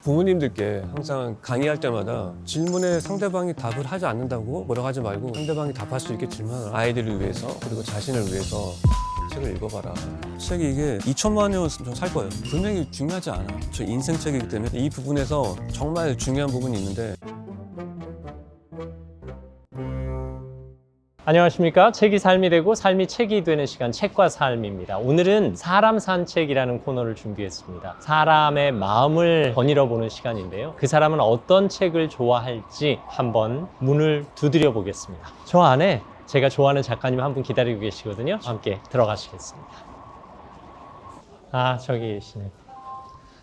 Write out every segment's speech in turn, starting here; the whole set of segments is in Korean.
부모님들께 항상 강의할 때마다 질문에 상대방이 답을 하지 않는다고 뭐라고 하지 말고 상대방이 답할 수 있겠지만 아이들을 위해서 그리고 자신을 위해서 책을 읽어봐라. 책이 이게 2천만 원이었으면 살 거예요. 금액이 중요하지 않아. 저 인생책이기 때문에 이 부분에서 정말 중요한 부분이 있는데 안녕하십니까. 책이 삶이 되고 삶이 책이 되는 시간, 책과 삶입니다. 오늘은 사람 산책이라는 코너를 준비했습니다. 사람의 마음을 거닐어 보는 시간인데요. 그 사람은 어떤 책을 좋아할지 한번 문을 두드려 보겠습니다. 저 안에 제가 좋아하는 작가님 한 분 기다리고 계시거든요. 함께 들어가시겠습니다. 저기 계시네.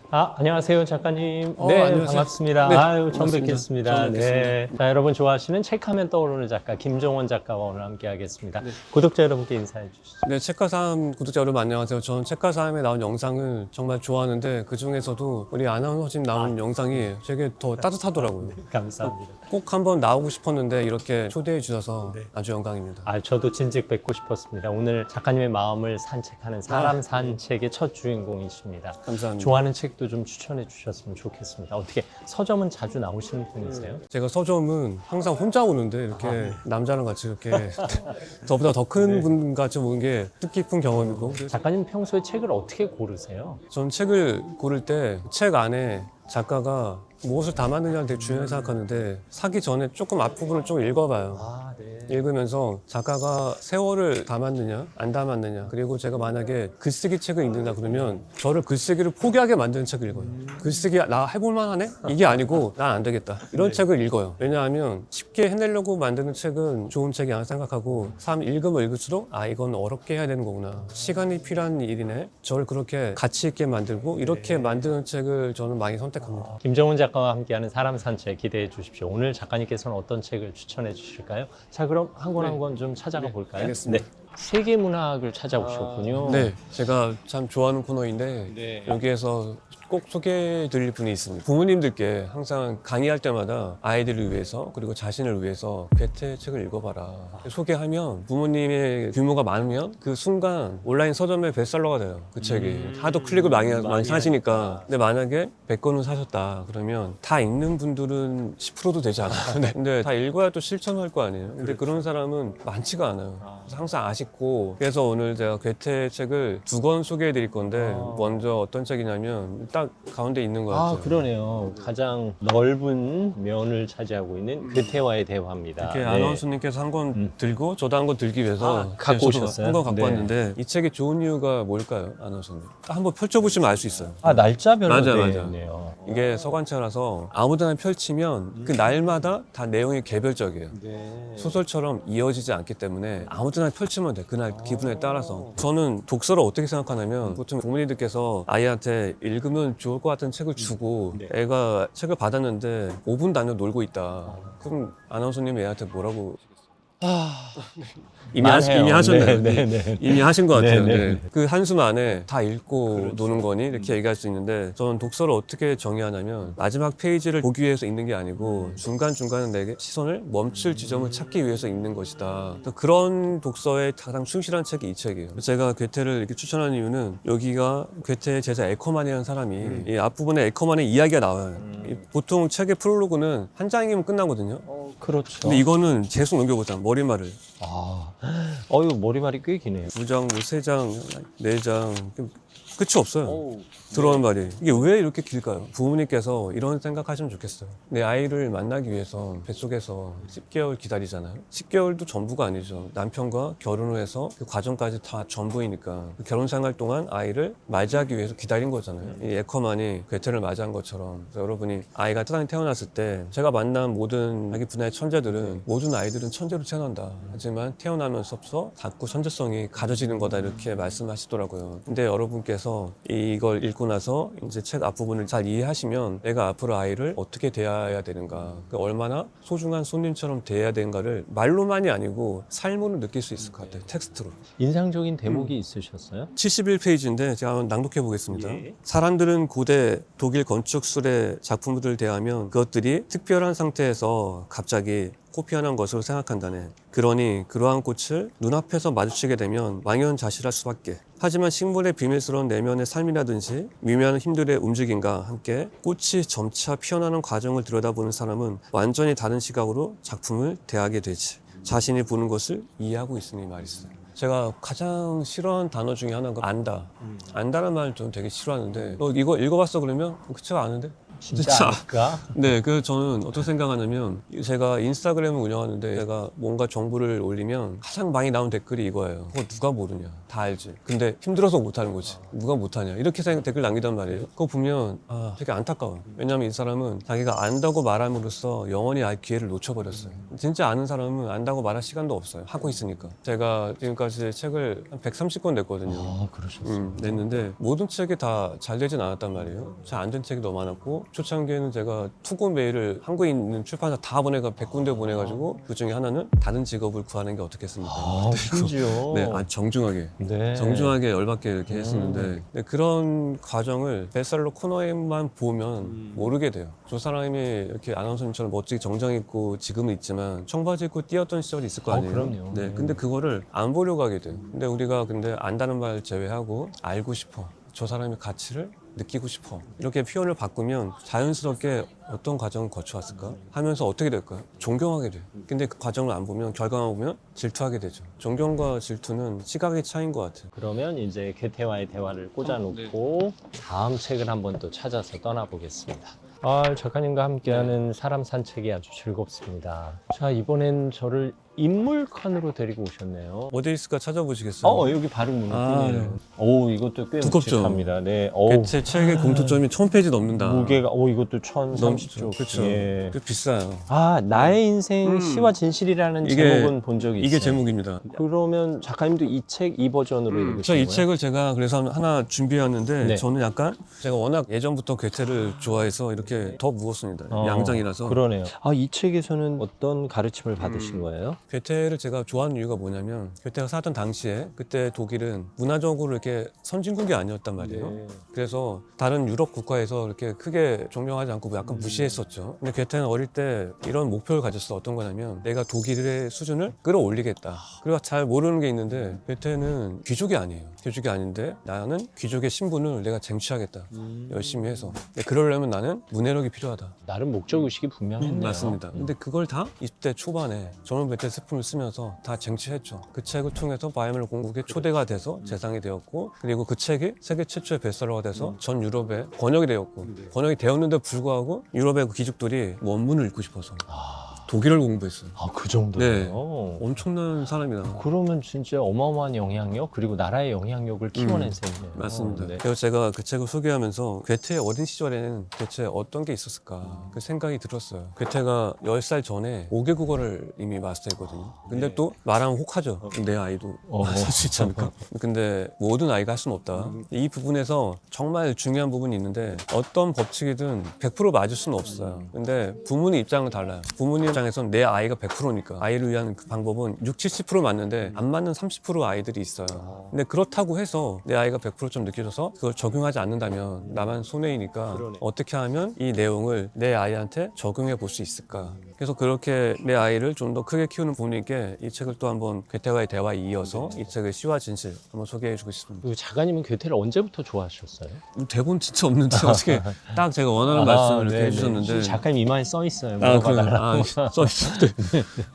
안녕하세요, 작가님. 네, 안녕하세요. 반갑습니다. 네, 처음 반갑습니다. 뵙겠습니다. 처음 뵙겠습니다. 네. 자, 여러분 좋아하시는 책하면 떠오르는 작가 김종원 작가와 오늘 함께 하겠습니다. 네. 구독자 여러분께 인사해 주시죠. 네, 책과 삶 구독자 여러분 안녕하세요. 저는 책과 삶에 나온 영상을 정말 좋아하는데 그 중에서도 우리 아나운서님 나온 영상이 되게 더 따뜻하더라고요. 감사합니다. 꼭 한번 나오고 싶었는데 이렇게 초대해 주셔서 네. 아주 영광입니다. 저도 진즉 뵙고 싶었습니다. 오늘 작가님의 마음을 산책하는 사람 산책의 첫 주인공이십니다. 감사합니다. 좋아하는 책도 좀 추천해 주셨으면 좋겠습니다. 어떻게 서점은 자주 나오시는 분이세요? 제가 서점은 항상 혼자 오는데 이렇게 남자랑 같이 이렇게 저보다 더 큰 분 같이 오는 게 뜻깊은 경험이고 작가님 평소에 책을 어떻게 고르세요? 전 책을 고를 때 책 안에 작가가 무엇을 담았느냐를 되게 중요하게 생각하는데 사기 전에 조금 앞부분을 좀 읽어봐요. 네. 읽으면서 작가가 세월을 담았느냐 안 담았느냐 그리고 제가 만약에 글쓰기 책을 읽는다 그러면 저를 글쓰기를 포기하게 만드는 책을 읽어요. 글쓰기 나 해볼만 하네? 이게 아니고 난 안 되겠다 이런 책을 읽어요. 왜냐하면 쉽게 해내려고 만드는 책은 좋은 책이 아니라 생각하고 읽으면 읽을수록 이건 어렵게 해야 되는 거구나, 시간이 필요한 일이네, 저를 그렇게 가치 있게 만들고 이렇게 만드는 책을 저는 많이 선택합니다. 김정훈 작가와 함께하는 사람 산책 기대해 주십시오. 오늘 작가님께서는 어떤 책을 추천해 주실까요? 자, 그럼 한 권 한 권 좀 찾아가 볼까요? 알겠습니다. 세계문학을 찾아오셨군요. 네, 제가 참 좋아하는 코너인데 네. 여기에서 꼭 소개해 드릴 분이 있습니다. 부모님들께 항상 강의할 때마다 아이들을 위해서 그리고 자신을 위해서 괴테 책을 읽어봐라 소개하면 부모님의 규모가 많으면 그 순간 온라인 서점의 베스트셀러가 돼요. 그 책이 하도 클릭을 많이 하시니까. 근데 만약에 100권을 사셨다 그러면 다 읽는 분들은 10%도 되지 않아요. 네. 근데 다 읽어야 또 실천할 거 아니에요. 근데 그런 사람은 많지가 않아요. 그래서 항상 아쉽고, 그래서 오늘 제가 괴테 책을 2권 소개해 드릴 건데 먼저 어떤 책이냐면 딱 가운데 있는 것 같아요. 그러네요. 가장 넓은 면을 차지하고 있는 괴테와의 대화입니다. 이렇게 네. 아나운서님께서 한 권 들고 저도 한 권 들기 위해서 갖고 오셨어요? 한 권 갖고 네. 왔는데 이 책이 좋은 이유가 뭘까요, 아나운서님? 한번 펼쳐보시면 알 수 있어요. 날짜별로 맞아. 되어 있네요. 이게 서간체라서 아무데나 펼치면 그 날마다 다 내용이 개별적이에요. 네. 소설처럼 이어지지 않기 때문에 아무데나 펼치면 돼. 그날 기분에 따라서. 저는 독서를 어떻게 생각하냐면 보통 부모님들께서 아이한테 읽으면 좋을 것 같은 책을 주고 애가 책을 받았는데 5분 단위로 놀고 있다. 그럼 아나운서님이 애한테 뭐라고 이미 하셨나요? 네. 이미 하신 것 같아요. 네. 네. 그 한숨 안에 다 읽고 노는 거니? 이렇게 얘기할 수 있는데 저는 독서를 어떻게 정의하냐면 마지막 페이지를 보기 위해서 읽는 게 아니고 중간중간에 내 시선을 멈출 지점을 찾기 위해서 읽는 것이다. 그런 독서에 가장 충실한 책이 이 책이에요. 제가 괴테를 이렇게 추천한 이유는 여기가 괴테의 제자 에커만이라는 사람이 이 앞부분에 에커만의 이야기가 나와요. 보통 책의 프롤로그는 한 장이면 끝나거든요. 그렇죠. 근데 이거는 계속 넘겨보자. 머리말을. 이거 머리말이 꽤 기네요. 2장, 3장, 4장 끝이 없어요. 들어오는 말이. 이게 왜 이렇게 길까요? 부모님께서 이런 생각하시면 좋겠어요. 내 아이를 만나기 위해서 뱃속에서 10개월 기다리잖아요. 10개월도 전부가 아니죠. 남편과 결혼을 해서 그 과정까지 다 전부이니까 그 결혼 생활 동안 아이를 맞이하기 위해서 기다린 거잖아요. 이 에커만이 괴테를 맞이한 것처럼. 그래서 여러분이 아이가 세상에 태어났을 때 제가 만난 모든 자기 분야의 천재들은 모든 아이들은 천재로 태어난다. 하지만 태어나면서부터 자꾸 천재성이 가져지는 거다 이렇게 말씀하시더라고요. 근데 여러분께서 이걸 읽고 나서 이제 책 앞부분을 잘 이해하시면 내가 앞으로 아이를 어떻게 대해야 되는가, 얼마나 소중한 손님처럼 대해야 되는가를 말로만이 아니고 삶으로 느낄 수 있을 것 같아요. 텍스트로. 인상적인 대목이 있으셨어요? 71페이지인데 제가 한번 낭독해 보겠습니다. 예. 사람들은 고대 독일 건축술의 작품들을 대하면 그것들이 특별한 상태에서 갑자기 코피하는 것으로 생각한다네. 그러니 그러한 꽃을 눈앞에서 마주치게 되면 망연자실할 수밖에. 하지만 식물의 비밀스러운 내면의 삶이라든지 미묘한 힘들의 움직임과 함께 꽃이 점차 피어나는 과정을 들여다보는 사람은 완전히 다른 시각으로 작품을 대하게 되지. 자신이 보는 것을 이해하고 있으니 말이었어요. 제가 가장 싫어하는 단어 중에 하나가 안다. 안다는 말을 좀 되게 싫어하는데 너 이거 읽어봤어 그러면? 그쵸 아는데? 진짜 아닐까? 네, 그 저는 어떻게 생각하냐면 제가 인스타그램을 운영하는데 제가 뭔가 정보를 올리면 가장 많이 나온 댓글이 이거예요. 그거 누가 모르냐? 다 알지. 근데 힘들어서 못하는 거지. 누가 못하냐? 이렇게 댓글 남기단 말이에요. 그거 보면 되게 안타까워요. 왜냐면 이 사람은 자기가 안다고 말함으로써 영원히 아예 기회를 놓쳐버렸어요. 진짜 아는 사람은 안다고 말할 시간도 없어요. 하고 있으니까. 제가 지금까지 책을 한 130권 냈거든요. 아, 그러셨어요. 냈는데 모든 책이 다 잘 되진 않았단 말이에요. 잘 안 된 책이 너무 많았고 초창기에는 제가 투고 메일을 한국에 있는 출판사 다 보내가 100군데 보내가지고 그 중에 하나는 다른 직업을 구하는 게 어떻겠습니까? 아, 심지어. 네, 정중하게. 네. 정중하게 열받게 이렇게 했었는데 근데 그런 과정을 베스트셀러 코너에만 보면 모르게 돼요. 저 사람이 이렇게 아나운서님처럼 멋지게 정장 입고 지금은 있지만 청바지 입고 뛰었던 시절이 있을 거 아니에요. 그럼요. 네, 근데 그거를 안 보려고 하게 돼요. 근데 우리가 안다는 말 제외하고 알고 싶어. 저 사람의 가치를 느끼고 싶어. 이렇게 표현을 바꾸면 자연스럽게 어떤 과정을 거쳐왔을까 하면서 어떻게 될까요? 존경하게 돼요. 근데 그 과정을 안 보면 결과만 보면 질투하게 되죠. 존경과 질투는 시각의 차이인 것 같아요. 그러면 이제 괴테와의 대화를 꽂아놓고 다음 책을 한번 또 찾아서 떠나보겠습니다. 작가님과 함께하는 사람 산책이 아주 즐겁습니다. 자, 이번엔 저를 인물칸으로 데리고 오셨네요. 어디 있을까 찾아보시겠어요? 여기 바로 문이네요. 오, 이것도 꽤 두껍죠? 묵직합니다. 네. 제 책의 공통점이 1000페이지 넘는다. 무게가 이것도 1030쪽. 그렇죠. 예. 그 비싸요. 나의 인생 시와 진실이라는 이게- 제목은 본 적이 있어요. 이게 제목입니다. 그러면 작가님도 이 책 이 버전으로 읽으신 저 이 거예요? 책을 제가 그래서 하나 준비해왔는데 네. 저는 약간 제가 워낙 예전부터 괴테를 좋아해서 이렇게 더 무겁습니다. 양장이라서. 그러네요. 이 책에서는 어떤 가르침을 받으신 거예요? 괴테를 제가 좋아하는 이유가 뭐냐면 괴테가 살았던 당시에 그때 독일은 문화적으로 이렇게 선진국이 아니었단 말이에요. 네. 그래서 다른 유럽 국가에서 이렇게 크게 존경하지 않고 약간 무시했었죠. 근데 괴테는 어릴 때 이런 목표를 가졌어. 어떤 거냐면 내가 독일의 수준을 끌어올리겠다. 그리고 잘 모르는 게 있는데 괴테는 귀족이 아니에요. 귀족이 아닌데 나는 귀족의 신분을 내가 쟁취하겠다. 열심히 해서. 근데 그러려면 나는 문해력이 필요하다. 나름 목적의식이 분명했네요. 맞습니다. 근데 그걸 다 20대 초반에 저는 괴테 스품을 쓰면서 다 쟁취했죠. 그 책을 통해서 바이에르 공국의 초대가 돼서 재상이 되었고 그리고 그 책이 세계 최초의 베스트셀러가 돼서 전 유럽에 번역이 되었고 번역이 되었는데 불구하고 유럽의 그 귀족들이 원문을 읽고 싶어서 독일어를 공부했어요. 그 정도예요? 네. 엄청난 사람이다. 그러면 진짜 어마어마한 영향력 그리고 나라의 영향력을 키워낸 셈이네요. 맞습니다. 네. 그래서 제가 그 책을 소개하면서 괴테의 어린 시절에는 대체 어떤 게 있었을까 그 생각이 들었어요. 괴테가 10살 전에 5개 국어를 이미 마스터했거든요. 근데 또 말하면 혹하죠. 내 아이도 할 수 있지 않을까? 근데 모든 아이가 할 수는 없다. 이 부분에서 정말 중요한 부분이 있는데 어떤 법칙이든 100% 맞을 수는 없어요. 근데 부모님 입장은 달라요. 부모님 입장에서는 내 아이가 100%니까 아이를 위한 그 방법은 60, 70% 맞는데 안 맞는 30% 아이들이 있어요. 근데 그렇다고 해서 내 아이가 100% 좀 느껴져서 그걸 적용하지 않는다면 나만 손해이니까 어떻게 하면 이 내용을 내 아이한테 적용해 볼 수 있을까. 그래서 그렇게 내 아이를 좀 더 크게 키우는 부모님께 이 책을 또 한번 괴테와의 대화에 이어서 이 책의 시와 진실 한번 소개해 주고 싶습니다. 그리고 작가님은 괴테를 언제부터 좋아하셨어요? 대본 진짜 없는데 어떻게 딱 제가 원하는 말씀을 이렇게 네네. 해주셨는데 작가님 이마에 써 있어요. 그래요? 써있어요.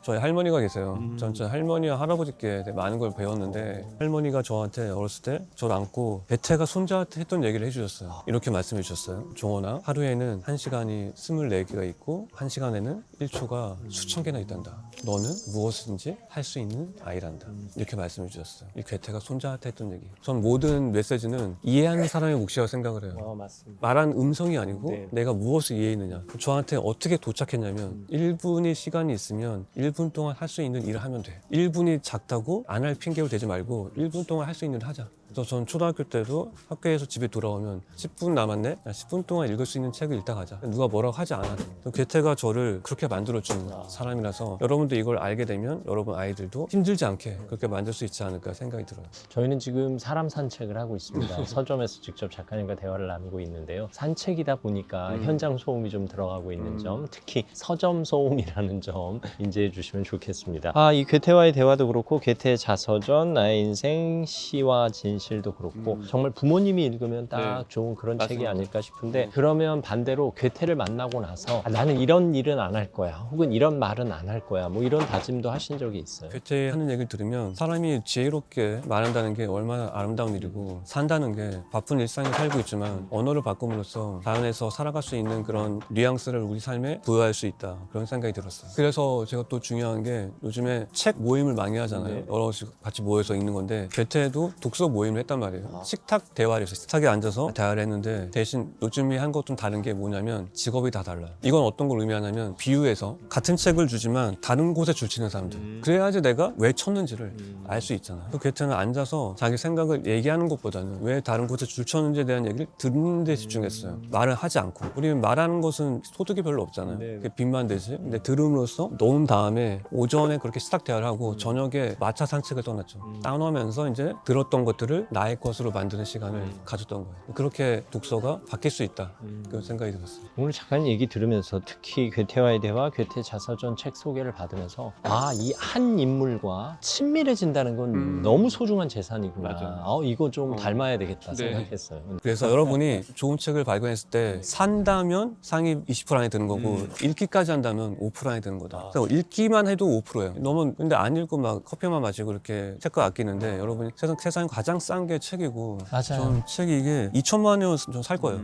저희 할머니가 계세요. 전 할머니와 할아버지께 많은 걸 배웠는데 할머니가 저한테 어렸을 때 저를 안고 괴테가 손자한테 했던 얘기를 해주셨어요. 이렇게 말씀해 주셨어요. 종원아, 하루에는 1시간이 24개가 있고 1시간에는 1초가 수천 개나 있단다. 너는 무엇인지 할 수 있는 아이란다. 이렇게 말씀해 주셨어요. 이 괴테가 손자한테 했던 얘기. 전 모든 메시지는 이해하는 사람의 몫이라고 생각을 해요. 맞습니다. 말한 음성이 아니고 네. 내가 무엇을 이해했느냐. 저한테 어떻게 도착했냐면 1분의 시간이 있으면 1분 동안 할 수 있는 일을 하면 돼. 1분이 작다고 안 할 핑계로 대지 말고 1분 동안 할 수 있는 일을 하자. 그래서 전 초등학교 때도 학교에서 집에 돌아오면 10분 남았네? 10분 동안 읽을 수 있는 책을 읽다 가자. 누가 뭐라고 하지 않아도. 괴테가 저를 그렇게 만들어준 사람이라서 여러분도 이걸 알게 되면 여러분 아이들도 힘들지 않게 그렇게 만들 수 있지 않을까 생각이 들어요. 저희는 지금 사람 산책을 하고 있습니다. 서점에서 직접 작가님과 대화를 나누고 있는데요. 산책이다 보니까 현장 소음이 좀 들어가고 있는 점, 특히 서점 소음이라는 점 인지해 주시면 좋겠습니다. 이 괴테와의 대화도 그렇고 괴테의 자서전, 나의 인생, 시와 진실도 그렇고 정말 부모님이 읽으면 딱 좋은 그런 책이 아닐까 싶은데, 그러면 반대로 괴테를 만나고 나서 나는 이런 일은 안 할 거야, 혹은 이런 말은 안 할 거야, 뭐 이런 다짐도 하신 적이 있어요? 괴테 하는 얘기를 들으면 사람이 지혜롭게 말한다는 게 얼마나 아름다운 일이고, 산다는 게 바쁜 일상에 살고 있지만 언어를 바꿈으로써 자연에서 살아갈 수 있는 그런 뉘앙스를 우리 삶에 부여할 수 있다, 그런 생각이 들었어요. 그래서 제가 또 중요한 게 요즘에 책 모임을 많이 하잖아요. 여럿이 같이 모여서 읽는 건데 괴테도 독서 모임을 했단 말이에요. 식탁 대화를 했어요. 식탁에 앉아서 대화를 했는데 대신 요즘에 한 것 좀 다른 게 뭐냐면 직업이 다 달라요. 이건 어떤 걸 의미하냐면 비유해서 같은 책을 주지만 다른 곳에 줄치는 사람들, 그래야지 내가 왜 쳤는지를 알 수 있잖아요. 그 괴테는 앉아서 자기 생각을 얘기하는 것보다는 왜 다른 곳에 줄쳤는지에 대한 얘기를 듣는 데 집중했어요. 말을 하지 않고. 우리는 말하는 것은 소득이 별로 없잖아요. 그게 빚만 되지. 근데 들음으로써 놓은 다음에 오전에 그렇게 식탁 대화를 하고 저녁에 마차 산책을 떠났죠. 따놓으면서 이제 들었던 것들을 나의 것으로 만드는 시간을 가졌던 거예요. 그렇게 독서가 바뀔 수 있다, 그런 생각이 들었어요. 오늘 작가님 얘기 들으면서 특히 괴테와의 대화, 괴테 자서전 책 소개를 받으면서 이 한 인물과 친밀해진다는 건 너무 소중한 재산이구나. 이거 좀 닮아야 되겠다 생각했어요. 그래서 여러분이 좋은 책을 발견했을 때 산다면 상위 20% 안에 드는 거고 읽기까지 한다면 5% 안에 드는 거다. 그래서 읽기만 해도 5%예요. 너무 근데 안 읽고 막 커피만 마시고 이렇게 책거 아끼는데, 여러분이 세상에 가장 싼 게 책이고, 맞아요. 전 책이 이게 2천만 원이면 좀 살 거예요.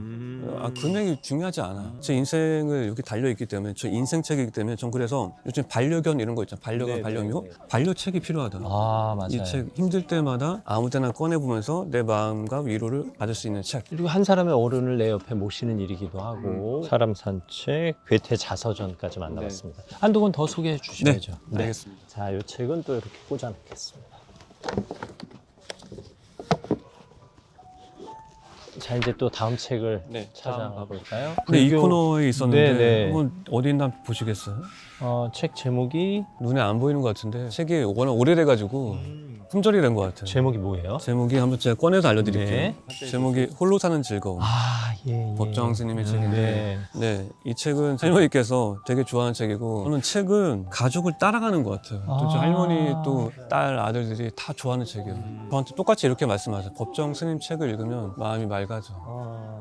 금액이 중요하지 않아. 제 인생을 이렇게 달려있기 때문에, 저 인생 책이기 때문에 전 그래서 요즘 반려견 이런 거 있잖아. 반려견, 반려묘? 반려책이 필요하다. 맞아요. 이 책 힘들 때마다 아무 때나 꺼내보면서 내 마음과 위로를 받을 수 있는 책. 그리고 한 사람의 어른을 내 옆에 모시는 일이기도 하고. 사람 산책, 괴테 자서전까지 만나봤습니다. 한두 권 더 소개해 주셔야죠. 알겠습니다. 자, 이 책은 또 이렇게 꽂아놓겠습니다. 자, 이제 또 다음 책을 찾아가 볼까요? 근데 이 코너에 있었는데 네네. 한번 어디 있나 보시겠어요? 책 제목이 눈에 안 보이는 것 같은데 책이 워낙 오래돼가지고 품절이 된 것 같아요. 제목이 뭐예요? 제목이 한번 제가 꺼내서 알려드릴게요. 네. 제목이 홀로 사는 즐거움. 예. 법정 스님의 책인데, 네. 이 책은 할머니께서 되게 좋아하는 책이고, 저는 책은 가족을 따라가는 것 같아요. 또 저 할머니 또 딸 아들들이 다 좋아하는 책이에요. 저한테 똑같이 이렇게 말씀하세요. 법정 스님 책을 읽으면 마음이 맑아져,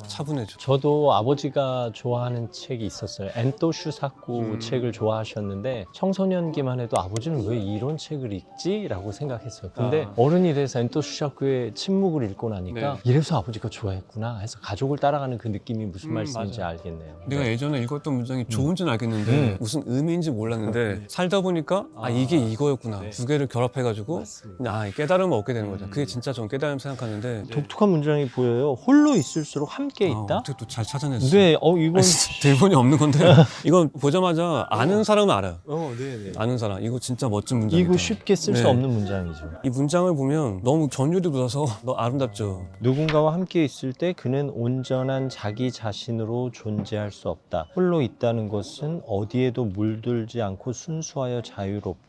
차분해져. 저도 아버지가 좋아하는 책이 있었어요. 엔토 슈사쿠 책을 좋아하셨는데 청소년기만 해도 아버지는 왜 이런 책을 읽지? 라고 생각했어요. 근데 어른이 돼서 엔토 슈사쿠의 침묵을 읽고 나니까 이래서 아버지가 좋아했구나 해서 가족을 따라가는 그 느낌이 무슨 말씀인지 알겠네요. 내가 예전에 읽었던 문장이 좋은지는 알겠는데 무슨 의미인지 몰랐는데 살다 보니까 이게 이거였구나. 두 개를 결합해가지고 그냥 깨달음을 얻게 되는 거죠. 그게 진짜 전 깨달음 생각하는데. 독특한 문장이 보여요. 홀로 있을수록 함께 있다? 어떻게 또 잘 찾아냈어? 네, 이건 대본이 없는 건데 이건 보자마자 아는 사람은 알아요. 네네. 아는 사람. 이거 진짜 멋진 문장이다. 이거 쉽게 쓸 수 네. 없는 문장이죠. 이 문장을 보면 너무 전율이 묻어서 너무 아름답죠. 누군가와 함께 있을 때 그는 온전한 자기 자신으로 존재할 수 없다. 홀로 있다는 것은 어디에도 물들지 않고 순수하여 자유롭고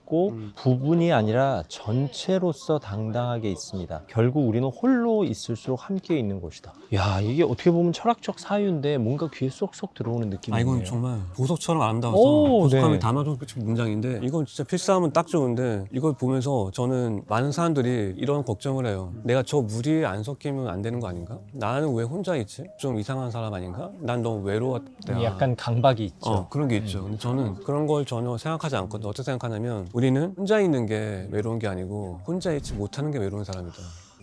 부분이 아니라 전체로서 당당하게 있습니다. 결국 우리는 홀로 있을수록 함께 있는 것이다. 야, 이게 어떻게 보면 철학적 사유인데 뭔가 귀에 쏙쏙 들어오는 느낌이네요. 이건 정말 보석처럼 아름다워서 오, 보석함이 네. 담아준 문장인데, 이건 진짜 필사하면 딱 좋은데, 이걸 보면서 저는 많은 사람들이 이런 걱정을 해요. 내가 저 무리에 안 섞이면 안 되는 거 아닌가? 나는 왜 혼자 있지? 좀 이상한 사람 아닌가? 난 너무 외로웠다. 약간 강박이 있죠. 그런 게 있죠. 근데 저는 그런 걸 전혀 생각하지 않거든요. 어떻게 생각하냐면, 우리는 혼자 있는 게 외로운 게 아니고 혼자 있지 못하는 게 외로운 사람이다.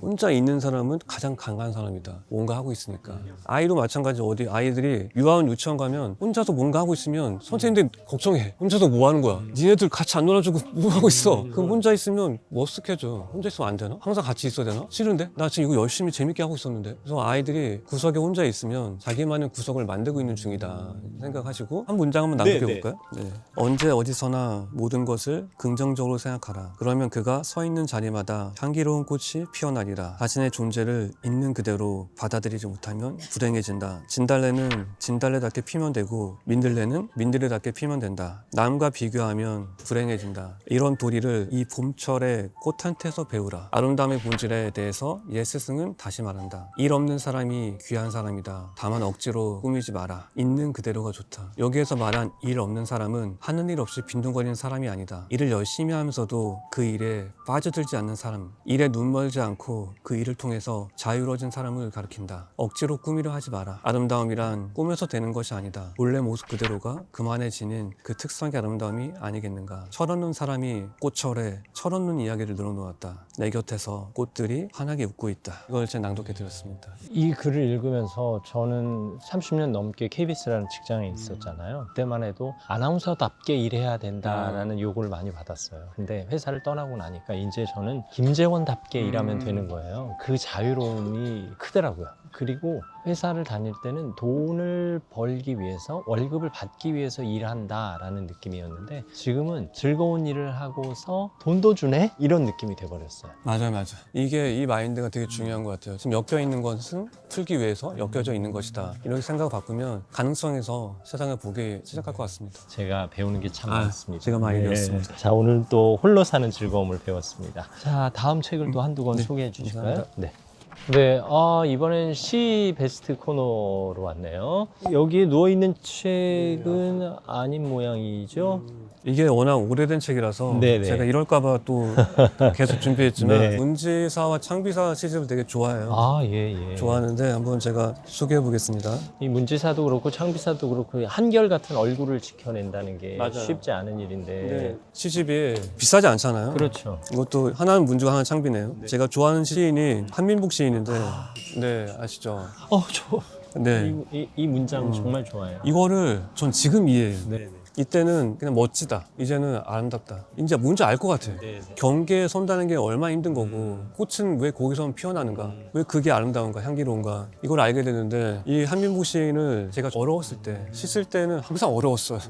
혼자 있는 사람은 가장 강한 사람이다. 뭔가 하고 있으니까. 아이도 마찬가지. 어디 아이들이 유아원 유치원 가면 혼자서 뭔가 하고 있으면 선생님들이 걱정해. 혼자서 뭐 하는 거야? 니네들 같이 안 놀아주고 뭐 하고 있어? 그럼 혼자 있으면 머쓱해져. 혼자 있으면 안 되나? 항상 같이 있어야 되나? 싫은데? 나 지금 이거 열심히 재밌게 하고 있었는데. 그래서 아이들이 구석에 혼자 있으면 자기만의 구석을 만들고 있는 중이다 생각하시고 한 문장 한번 남겨볼까요? 네. 언제 어디서나 모든 것을 긍정적으로 생각하라. 그러면 그가 서 있는 자리마다 향기로운 꽃이 피어나리라. 아니라 자신의 존재를 있는 그대로 받아들이지 못하면 불행해진다. 진달래는 진달래답게 피면 되고 민들레는 민들레답게 피면 된다. 남과 비교하면 불행해진다. 이런 도리를 이 봄철의 꽃한테서 배우라. 아름다움의 본질에 대해서 옛 스승은 다시 말한다. 일 없는 사람이 귀한 사람이다. 다만 억지로 꾸미지 마라. 있는 그대로가 좋다. 여기에서 말한 일 없는 사람은 하는 일 없이 빈둥거리는 사람이 아니다. 일을 열심히 하면서도 그 일에 빠져들지 않는 사람, 일에 눈 멀지 않고 그 일을 통해서 자유로워진 사람을 가리킨다. 억지로 꾸미려 하지 마라. 아름다움이란 꾸며서 되는 것이 아니다. 본래 모습 그대로가 그만에 지닌 그 특성의 아름다움이 아니겠는가. 철없는 사람이 꽃철에 철없는 이야기를 늘어놓았다. 내 곁에서 꽃들이 환하게 웃고 있다. 이걸 제가 낭독해 드렸습니다. 이 글을 읽으면서 저는 30년 넘게 KBS라는 직장에 있었잖아요. 그때만 해도 아나운서답게 일해야 된다라는 요구를 많이 받았어요. 근데 회사를 떠나고 나니까 이제 저는 김재원답게 일하면 되는 거예요. 그 자유로움이 크더라고요. 그리고 회사를 다닐 때는 돈을 벌기 위해서, 월급을 받기 위해서 일한다라는 느낌이었는데 지금은 즐거운 일을 하고서 돈도 주네? 이런 느낌이 돼버렸어요. 맞아요. 이게 이 마인드가 되게 중요한 것 같아요. 지금 엮여 있는 것은 풀기 위해서 엮여져 있는 것이다. 이렇게 생각을 바꾸면 가능성에서 세상을 보기 시작할 것 같습니다. 제가 배우는 게 참 많습니다. 제가 많이 배웠습니다. 자, 오늘 또 홀로 사는 즐거움을 배웠습니다. 자, 다음 책을 또 한두 권 소개해 주실까요? 감사합니다. 네. 네, 이번엔 시 베스트 코너로 왔네요. 여기에 누워있는 책은 아닌 모양이죠? 이게 워낙 오래된 책이라서 네네. 제가 이럴까봐 또 계속 준비했지만 네. 문지사와 창비사 시집을 되게 좋아해요. 예. 좋아하는데 한번 제가 소개해 보겠습니다. 이 문지사도 그렇고 창비사도 그렇고 한결같은 얼굴을 지켜낸다는 게 맞아요. 쉽지 않은 일인데. 시집이 비싸지 않잖아요. 그렇죠. 이것도 하나는 문주가 하나는 창비네요. 제가 좋아하는 시인이 한민복 시인인데 네 아시죠? 네. 이 문장 정말 좋아요. 이거를 전 지금 이해해요. 네. 이때는 그냥 멋지다. 이제는 아름답다. 이제 뭔지 알 것 같아. 경계에 선다는 게 얼마나 힘든 거고 꽃은 왜 거기서 피어나는가? 왜 그게 아름다운가? 향기로운가? 이걸 알게 되는데 이 한민복 시인을 제가 어려웠을 때 씻을 때는 항상 어려웠어요.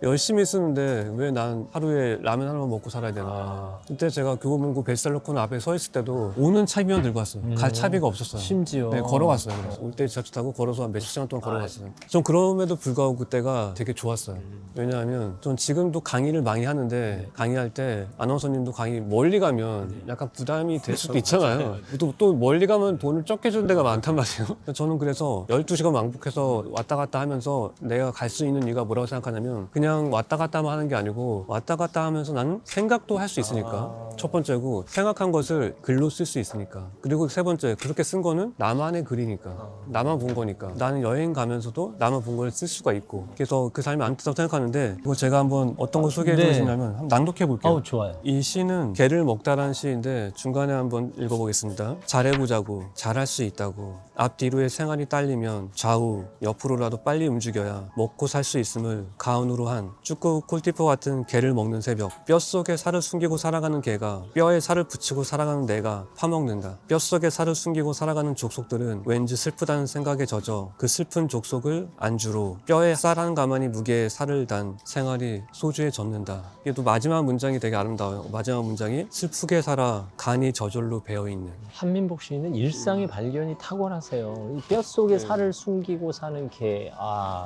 열심히 쓰는데 왜 난 하루에 라면 하나만 먹고 살아야 되나? 그때 제가 교보문고 베스트셀러 코너 앞에 서 있을 때도 오는 차비만 들고 왔어요. 갈 차비가 없었어요. 심지어. 네, 걸어갔어요. 올 때 지하철 타고 걸어서 한 몇십 시간 동안 걸어갔어요. 전 그럼에도 불구하고 그때가 되게 좋았어요. 왜냐하면 전 지금도 강의를 많이 하는데 강의할 때 아나운서님도 강의 멀리 가면 약간 부담이 될 수도 있잖아요. 또 멀리 가면 돈을 적게 주는 데가 많단 말이에요. 저는 그래서 12시간 왕복해서 왔다 갔다 하면서 내가 갈 수 있는 이유가 뭐라고 생각하냐면 그냥 왔다 갔다만 하는 게 아니고 왔다 갔다 하면서 나는 생각도 할 수 있으니까 첫 번째고 생각한 것을 글로 쓸 수 있으니까 그리고 세 번째 그렇게 쓴 거는 나만의 글이니까 나만 본 거니까 나는 여행 가면서도 나만 본 걸 쓸 수가 있고 그래서 그 삶이 아름답다고 생각하는데 이거 제가 한번 어떤 걸 소개해 드리시냐면 한번 낭독해 볼게요. 좋아요. 이 시는 개를 먹다라는 시인데 중간에 한번 읽어보겠습니다. 잘해보자고 잘할 수 있다고 앞뒤로의 생활이 딸리면 좌우 옆으로라도 빨리 움직여야 먹고 살 수 있음을 가훈으로 한 축구 콜티퍼 같은 개를 먹는 새벽 뼛속에 살을 숨기고 살아가는 개가 뼈에 살을 붙이고 살아가는 내가 파먹는다. 뼛속에 살을 숨기고 살아가는 족속들은 왠지 슬프다는 생각에 젖어 그 슬픈 족속을 안주로 뼈에 쌀 한 가마니 무게의 살을 단 생활이 소주에 젖는다. 이게 또 마지막 문장이 되게 아름다워요. 마지막 문장이 슬프게 살아 간이 저절로 배어있는. 한민복 시인은 일상의 발견이 탁월하세요. 이 뼛속에 살을 숨기고 사는 개.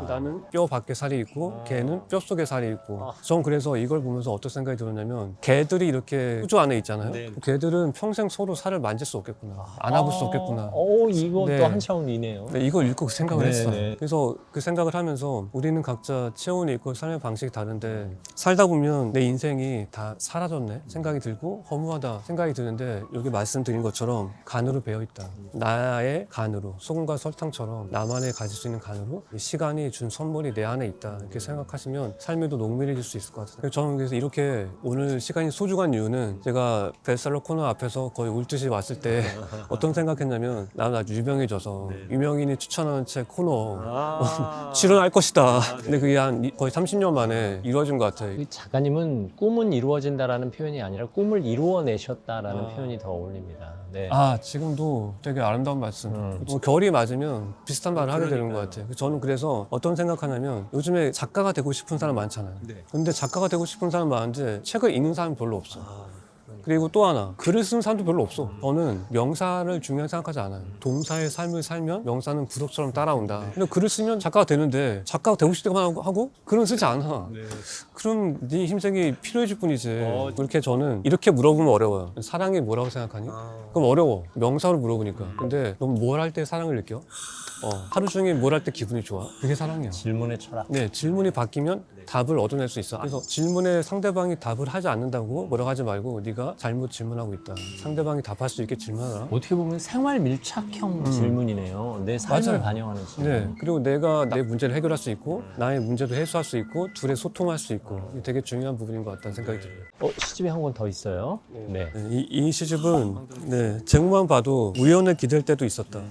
나는 뼈 밖에 살이 있고 개는 뼈 속에 살이 있고 전 그래서 이걸 보면서 어떤 생각이 들었냐면 개들이 이렇게 호주 안에 있잖아요. 개들은 평생 서로 살을 만질 수 없겠구나. 안아볼 수 없겠구나. 이것도 네. 한 차원 이네요. 네, 이걸 읽고 그 생각을 네, 했어요. 네. 그래서 그 생각을 하면서 우리는 각자 체온이 있고 삶의 방식이 다른데 살다 보면 내 인생이 다 사라졌네 생각이 들고 허무하다 생각이 드는데 여기 말씀드린 것처럼 간으로 배어있다. 나의 간으로 소금과 설탕처럼 나만의 가질 수 있는 간으로 이 시간이 준 선물이 내 안에 있다 이렇게 생각하시면 삶이 더 농밀해질 수 있을 것 같아요. 저는 그래서 이렇게 오늘 시간이 소중한 이유는 제가 베스트셀러 코너 앞에서 거의 울듯이 왔을 때 어떤 생각했냐면 나는 아주 유명해져서 유명인이 추천하는 책 코너 출연할 것이다. 근데 그게 한 거의 30년 만에 이루어진 것 같아요. 이 작가님은 꿈은 이루어진다라는 표현이 아니라 꿈을 이루어내셨다라는 표현이 더 어울립니다. 네. 지금도 되게 아름다운 말씀. 뭐 결이 맞으면 비슷한 말을 하게 되는 것 같아요. 저는 그래서 어떤 생각하냐면 요즘에 작가가 되고 싶은 사람 많잖아요. 근데 작가가 되고 싶은 사람 많은데 책을 읽는 사람 별로 없어. 그리고 또 하나, 글을 쓰는 사람도 별로 없어. 저는 명사를 중요하게 생각하지 않아요. 동사의 삶을 살면 명사는 부록처럼 따라온다. 근데 글을 쓰면 작가가 되는데 작가가 되고 싶을 때만 하고 글은 쓰지 않아. 그럼 네 힘색이 필요해질 뿐이지. 그렇게 저는 이렇게 물어보면 어려워요. 사랑이 뭐라고 생각하니? 그럼 어려워. 명사로 물어보니까. 근데 넌 뭘 할 때 사랑을 느껴? 하루 종일 뭘 할 때 기분이 좋아? 그게 사랑이야. 질문의 철학. 네, 질문이 바뀌면 답을 얻어낼 수 있어. 그래서 질문에 상대방이 답을 하지 않는다고 뭐라고 하지 말고 네가 잘못 질문하고 있다. 상대방이 답할 수 있게 질문하라. 어떻게 보면 생활 밀착형 질문이네요. 내 삶을 맞아요. 반영하는 질문. 네, 그리고 내가 내 문제를 해결할 수 있고 나의 문제도 해소할 수 있고 둘의 소통할 수 있고 이게 되게 중요한 부분인 것 같다는 생각이 들어요. 시집이 한 권 더 있어요. 네. 네, 이 시집은 네, 제목만 봐도 우연을 기댈 때도 있었다.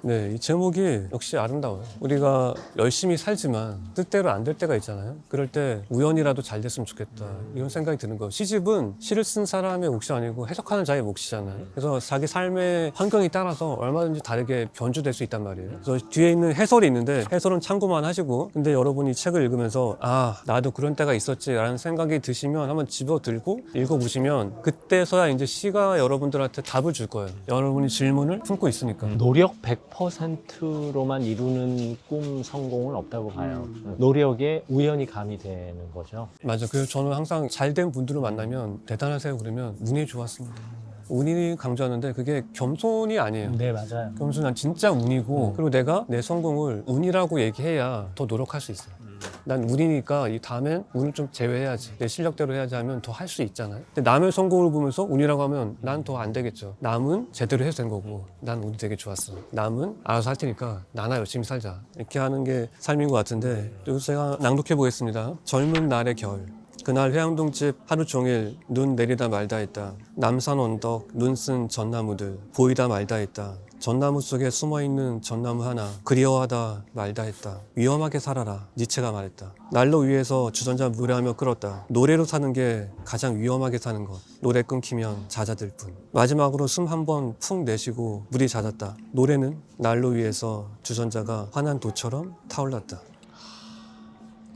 네, 이 제목이 역시 아름다워요. 우리가 열심히 살지만 뜻대로 안 될 때가 있잖아요. 그럴 때 우연이라도 잘 됐으면 좋겠다. 이런 생각이 드는 거예요. 시집은 시를 쓴 사람의 몫이 아니고 해석하는 자의 몫이잖아요. 그래서 자기 삶의 환경에 따라서 얼마든지 다르게 변주될 수 있단 말이에요. 그래서 뒤에 있는 해설이 있는데 해설은 참고만 하시고 근데 여러분이 책을 읽으면서 아, 나도 그런 때가 있었지라는 생각이 드시면 한번 집어들고 읽어보시면 그때서야 이제 시가 여러분들한테 답을 줄 거예요. 여러분이 질문을 품고 있으니까. 노력 100%로만 이루는 꿈 성공은 없다고 봐요. 노력에 우연이 가미되는 거죠. 맞아. 그래서 저는 항상 잘된 분들을 만나면 대단하세요 그러면 운이 좋았습니다. 운이 강조하는데 그게 겸손이 아니에요. 네, 맞아요. 겸손은 진짜 운이고 그리고 내가 내 성공을 운이라고 얘기해야 더 노력할 수 있어요. 난 운이니까 이 다음엔 운을 좀 제외해야지 내 실력대로 해야지 하면 더 할 수 있잖아요. 근데 남의 성공을 보면서 운이라고 하면 난 더 안 되겠죠. 남은 제대로 해도 된 거고 난 운이 되게 좋았어. 남은 알아서 할 테니까 나나 열심히 살자 이렇게 하는 게 삶인 것 같은데 그리고 제가 낭독해 보겠습니다. 젊은 날의 겨울. 그날 회양동집 하루 종일 눈 내리다 말다 했다. 남산 언덕 눈 쓴 전나무들 보이다 말다 했다. 전나무 속에 숨어있는 전나무 하나 그리워하다 말다 했다. 위험하게 살아라 니체가 말했다. 난로 위에서 주전자 무례하며 끌었다. 노래로 사는 게 가장 위험하게 사는 것. 노래 끊기면 잦아들 뿐. 마지막으로 숨 한 번 푹 내쉬고 물이 잦았다. 노래는 난로 위에서 주전자가 환한 도처럼 타올랐다.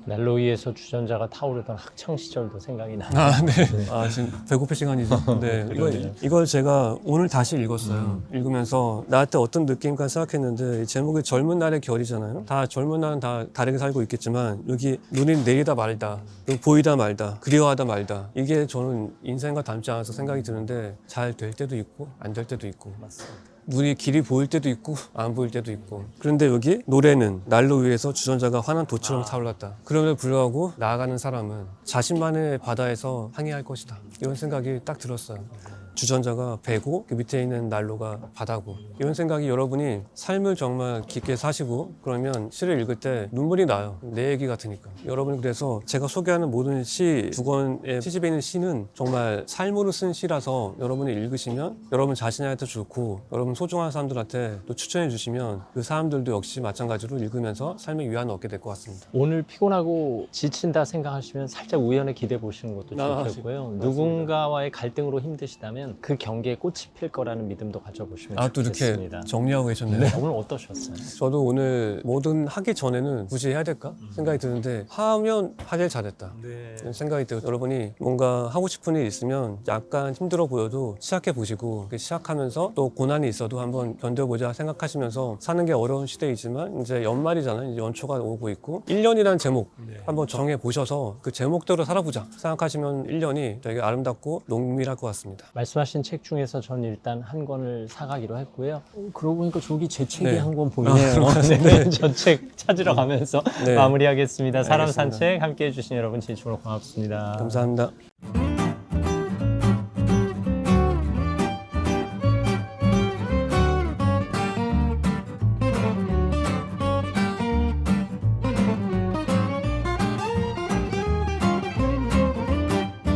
난로 위에서 주전자가 타오르던 학창 시절도 생각이 나요. 아, 네. 아, 지금 배고플 시간이죠. 네. 이걸 제가 오늘 다시 읽었어요. 읽으면서 나한테 어떤 느낌인가 생각했는데 이 제목이 젊은 날의 결이잖아요. 다 젊은 날은 다 다르게 살고 있겠지만 여기 눈이 내리다 말다, 그리고 보이다 말다, 그리워하다 말다. 이게 저는 인생과 닮지 않아서 생각이 드는데 잘 될 때도 있고 안 될 때도 있고. 맞습니다. 눈이 길이 보일 때도 있고 안 보일 때도 있고 그런데 여기 노래는 난로 위에서 주전자가 환한 도처럼 타올랐다. 그럼에도 불구하고 나아가는 사람은 자신만의 바다에서 항해할 것이다. 이런 생각이 딱 들었어요. 주전자가 배고 그 밑에 있는 난로가 바다고 이런 생각이 여러분이 삶을 정말 깊게 사시고 그러면 시를 읽을 때 눈물이 나요. 내 얘기 같으니까. 여러분이 그래서 제가 소개하는 모든 시 두 권의 시집에 있는 시는 정말 삶으로 쓴 시라서 여러분이 읽으시면 여러분 자신한테 좋고 여러분 소중한 사람들한테 또 추천해 주시면 그 사람들도 역시 마찬가지로 읽으면서 삶의 위안을 얻게 될 것 같습니다. 오늘 피곤하고 지친다 생각하시면 살짝 우연에 기대 보시는 것도 좋겠고요. 누군가와의 갈등으로 힘드시다면 그 경계에 꽃이 필 거라는 믿음도 가져보시면 또 이렇게 좋겠습니다. 정리하고 계셨네요. 네, 오늘 어떠셨어요? 저도 오늘 뭐든 하기 전에는 굳이 해야 될까 생각이 드는데 하면 하길 잘했다 이런 생각이 들어요. 여러분이 뭔가 하고 싶은 일 있으면 약간 힘들어 보여도 시작해 보시고 시작하면서 또 고난이 있어도 한번 견뎌보자 생각하시면서 사는 게 어려운 시대이지만 이제 연말이잖아요. 이제 연초가 오고 있고 1년이라는 제목 한번 정해 보셔서 그 제목대로 살아보자 생각하시면 1년이 되게 아름답고 농밀할 것 같습니다. 말씀하신 책 중에서 전 일단 한 권을 사가기로 했고요. 그러고 보니까 저기 제 책이 네. 한 권 보이네요. 네, 저 책 찾으러 가면서 네. 마무리하겠습니다. 사람 알겠습니다. 산책 함께해 주신 여러분 진심으로 고맙습니다. 감사합니다.